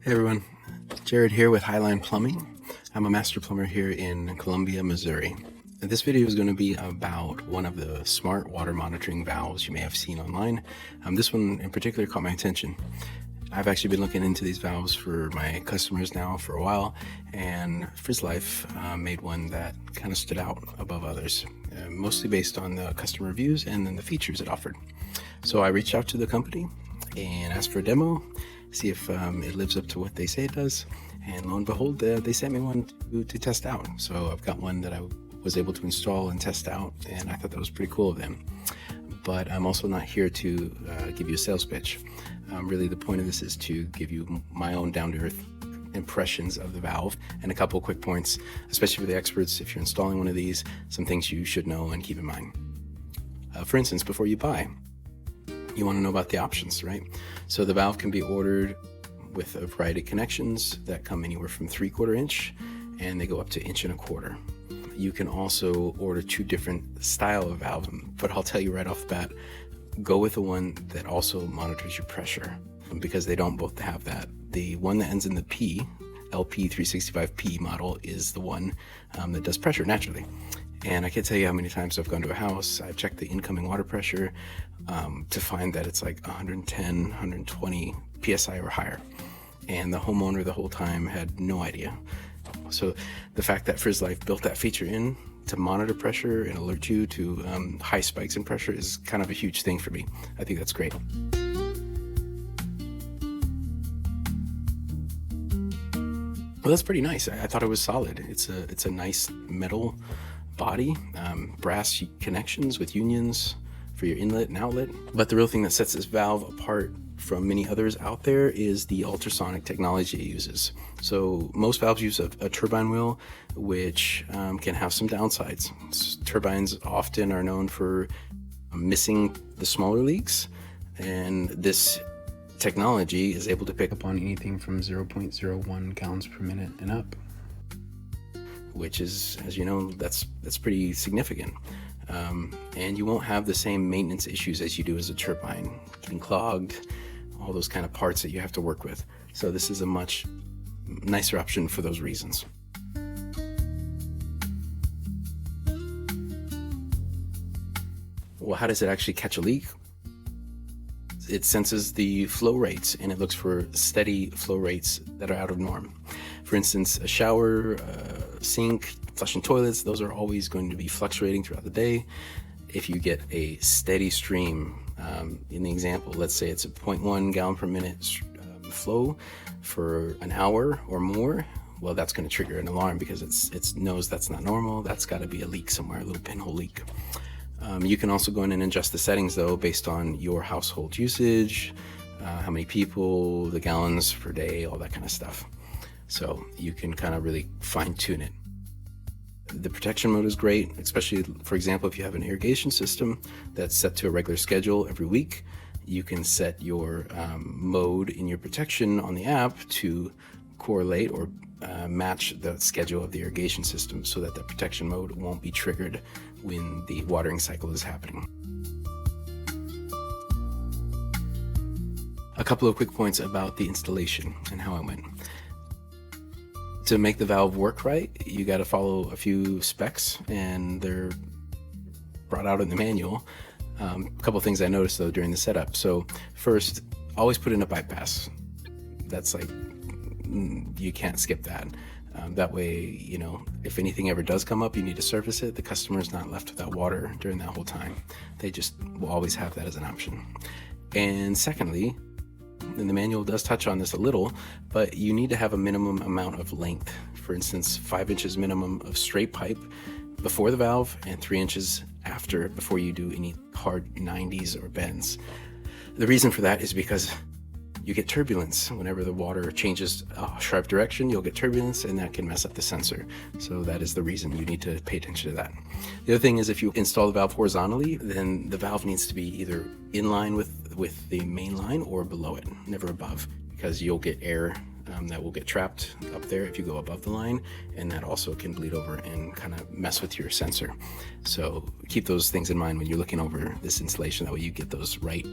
Hey everyone, Jared here with Highline Plumbing. I'm a master plumber here in Columbia, Missouri. And this video is going to be about one of the smart water monitoring valves you may have seen online. This one in particular caught my attention. I've actually been looking into these valves for my customers now for a while, and Frizzlife made one that kind of stood out above others, mostly based on the customer reviews and then the features it offered. So I reached out to the company and asked for a demo, see if it lives up to what they say it does, and lo and behold, they sent me one to test out. So I've got one that I was able to install and test out, and I thought that was pretty cool of them. But I'm also not here to give you a sales pitch. Really, the point of this is to give you my own down-to-earth impressions of the valve and a couple of quick points, especially for the experts. If you're installing one of these, some things you should know and keep in mind. For instance, before you buy, you want to know about the options, right? So the valve can be ordered with a variety of connections that come anywhere from 3/4 inch and they go up to 1.25 inches. You can also order 2 different style of valves, but I'll tell you right off the bat, go with the one that also monitors your pressure, because they don't both have that. The one that ends in the P, LP365P model, is the one that does pressure naturally. And I can't tell you how many times I've gone to a house, I've checked the incoming water pressure to find that it's like 110, 120 PSI or higher. And the homeowner the whole time had no idea. So the fact that Frizzlife built that feature in to monitor pressure and alert you to high spikes in pressure is kind of a huge thing for me. I think that's great. Well, that's pretty nice. I thought it was solid. It's a nice metal body, brass connections with unions for your inlet and outlet. But the real thing that sets this valve apart from many others out there is the ultrasonic technology it uses. So most valves use a turbine wheel, which can have some downsides. Turbines often are known for missing the smaller leaks, and this technology is able to pick up on anything from 0.01 gallons per minute and up, which is, as you know, that's pretty significant. And you won't have the same maintenance issues as you do as a turbine, getting clogged, all those kind of parts that you have to work with. So this is a much nicer option for those reasons. Well, how does it actually catch a leak? It senses the flow rates and it looks for steady flow rates that are out of norm. For instance, a shower, sink, flushing toilets, those are always going to be fluctuating throughout the day. If you get a steady stream, in the example, let's say it's a 0.1 gallon per minute flow for an hour or more, well, that's going to trigger an alarm because it knows that's not normal. That's got to be a leak somewhere, a little pinhole leak. You can also go in and adjust the settings though based on your household usage, how many people, the gallons per day, all that kind of stuff. So you can kind of really fine tune it. The protection mode is great, especially, for example, if you have an irrigation system that's set to a regular schedule every week. You can set your mode in your protection on the app to correlate or match the schedule of the irrigation system so that the protection mode won't be triggered when the watering cycle is happening. A couple of quick points about the installation and how it went. To make the valve work right, you got to follow a few specs, and they're brought out in the manual. A couple of things I noticed though during the setup. So first, always put in a bypass. That's like, you can't skip that. That way, you know, if anything ever does come up, you need to service it, the customer's not left without water during that whole time. They just will always have that as an option. And secondly, and the manual does touch on this a little, but you need to have a minimum amount of length. For instance, 5 inches minimum of straight pipe before the valve and 3 inches after, before you do any hard 90s or bends. The reason for that is because you get turbulence. Whenever the water changes a sharp direction, you'll get turbulence, and that can mess up the sensor. So that is the reason you need to pay attention to that. The other thing is, if you install the valve horizontally, then the valve needs to be either in line with the main line or below it, never above, because you'll get air that will get trapped up there if you go above the line, and that also can bleed over and kind of mess with your sensor. So keep those things in mind when you're looking over this installation. That way you get those right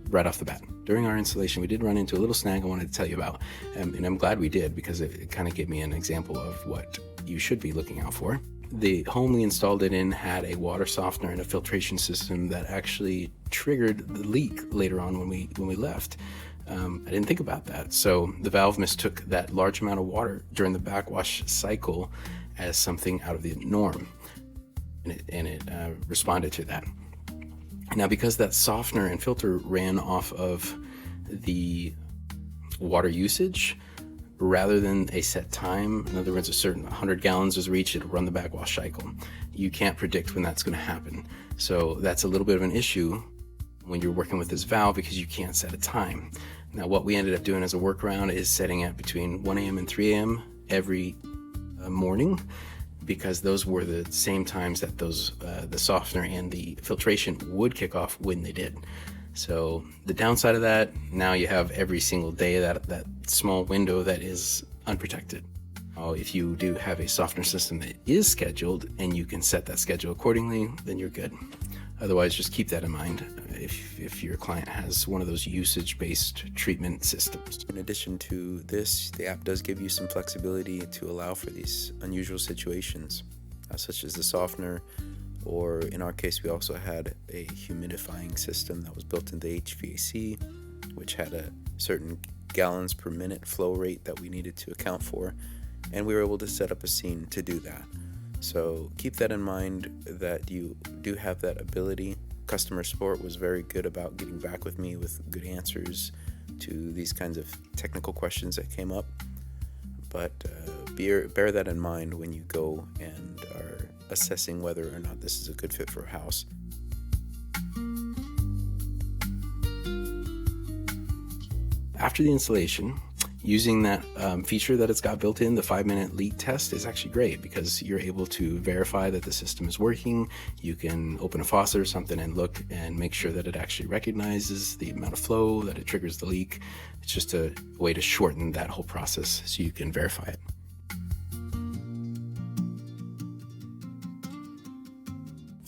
right off the bat. During our installation, we did run into a little snag I wanted to tell you about, and I'm glad we did, because it kind of gave me an example of what you should be looking out for. The home we installed it in had a water softener and a filtration system that actually triggered the leak later on when we left. I didn't think about that. So the valve mistook that large amount of water during the backwash cycle as something out of the norm, and it responded to that. Now, because that softener and filter ran off of the water usage rather than a set time, in other words, a certain 100 gallons is reached, it'll run the backwash cycle. You can't predict when that's going to happen. So that's a little bit of an issue when you're working with this valve, because you can't set a time. Now, what we ended up doing as a workaround is setting it between 1 a.m. and 3 a.m. every morning, because those were the same times that the softener and the filtration would kick off when they did. So the downside of that, now you have every single day that small window that is unprotected. If you do have a softener system that is scheduled and you can set that schedule accordingly, then you're good. Otherwise, just keep that in mind if your client has one of those usage-based treatment systems. In addition to this, the app does give you some flexibility to allow for these unusual situations, such as the softener, or in our case, we also had a humidifying system that was built into the HVAC, which had a certain gallons per minute flow rate that we needed to account for, and we were able to set up a scene to do that. So keep that in mind, that you do have that ability. Customer support was very good about getting back with me with good answers to these kinds of technical questions that came up. But bear that in mind when you go and are assessing whether or not this is a good fit for a house. After the installation, using that feature that it's got built in, the 5-minute leak test, is actually great, because you're able to verify that the system is working. You can open a faucet or something and look and make sure that it actually recognizes the amount of flow, that it triggers the leak. It's just a way to shorten that whole process so you can verify it.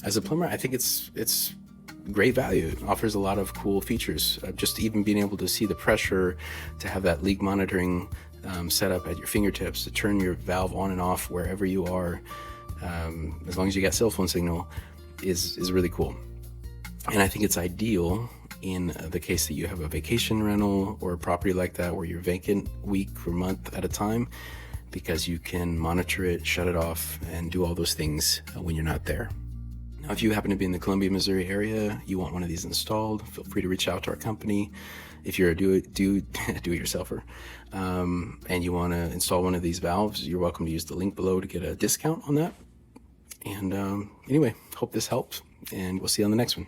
As a plumber, I think it's great value. It offers a lot of cool features. Just even being able to see the pressure, to have that leak monitoring set up at your fingertips, to turn your valve on and off wherever you are, as long as you got cell phone signal, is really cool. And I think it's ideal in the case that you have a vacation rental or a property like that where you're vacant week or month at a time, because you can monitor it, shut it off, and do all those things when you're not there. Now, if you happen to be in the Columbia, Missouri area, you want one of these installed, feel free to reach out to our company. If you're a do-it-yourselfer and you want to install one of these valves, you're welcome to use the link below to get a discount on that. And anyway, hope this helps, and we'll see you on the next one.